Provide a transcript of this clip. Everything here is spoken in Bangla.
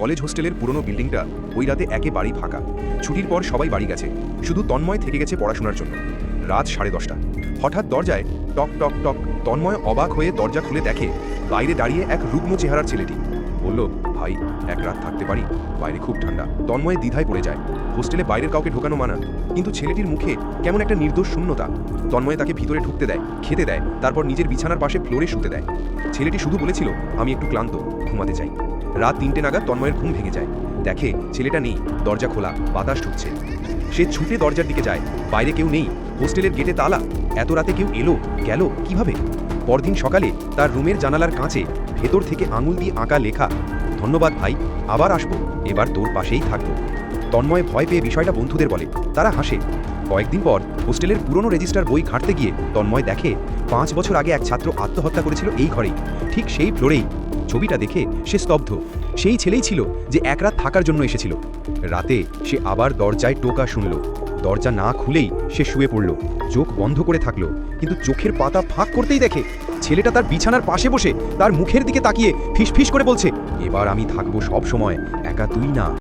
কলেজ হোস্টেলের পুরনো বিল্ডিংটা ওই রাতে একেবারেই ফাঁকা। ছুটির পর সবাই বাড়ি গেছে, শুধু তন্ময় থেকে গেছে পড়াশোনার জন্য। রাত 10:30। হঠাৎ দরজায় টক টক টক। তন্ময় অবাক হয়ে দরজা খুলে দেখে বাইরে দাঁড়িয়ে এক রুগ্ন চেহারার ছেলেটি। বলল, ভাই, এক রাত থাকতে পারি? বাইরে খুব ঠান্ডা। তন্ময় দ্বিধায় পড়ে যায়। হোস্টেলে বাইরের কাউকে ঢোকানো মানা, কিন্তু ছেলেটির মুখে কেমন একটা নির্দোষ শূন্যতা। তন্ময় তাকে ভিতরে ঢুকতে দেয়, খেতে দেয়, তারপর নিজের বিছানার পাশে ফ্লোরে শুতে দেয়। ছেলেটি শুধু বলেছিল, আমি একটু ক্লান্ত, ঘুমাতে চাই। রাত 3টে নাগাদ তন্ময়ের ঘুম ভেঙে যায়। দেখে ছেলেটা নেই, দরজা খোলা, বাতাস ঢুকছে। সে ছুটে দরজার দিকে যায়। বাইরে কেউ নেই, হোস্টেলের গেটে তালা। এত রাতে কেউ এলো গেল কিভাবে? পরদিন সকালে তার রুমের জানালার কাঁচে ভেতর থেকে আঙুল দিয়ে আঁকা লেখা, ধন্যবাদ ভাই, আবার আসবো, এবার তোর পাশেই থাকবো। তন্ময় ভয় পেয়ে বিষয়টা বন্ধুদের বলে, তারা হাসে। কয়েকদিন পর হোস্টেলের পুরনো রেজিস্টার বই ঘাঁটতে গিয়ে তন্ময় দেখে 5 বছর আগে এক ছাত্র আত্মহত্যা করেছিল এই ঘরেই, ঠিক সেই ফ্লোরেই। ছবিটা দেখে সে স্তব্ধ। সেই ছেলেই ছিল যে এক রাত থাকার জন্য এসেছিল। রাতে সে আবার দরজায় টোকা শুনল। দরজা না খুলেই সে শুয়ে পড়ল, চোখ বন্ধ করে থাকলো, কিন্তু চোখের পাতা ফাঁক করতেই দেখে ছেলেটা তার বিছানার পাশে বসে তার মুখের দিকে তাকিয়ে ফিসফিস করে বলছে, এবার আমি থাকবো সব সময়, একা তুই না।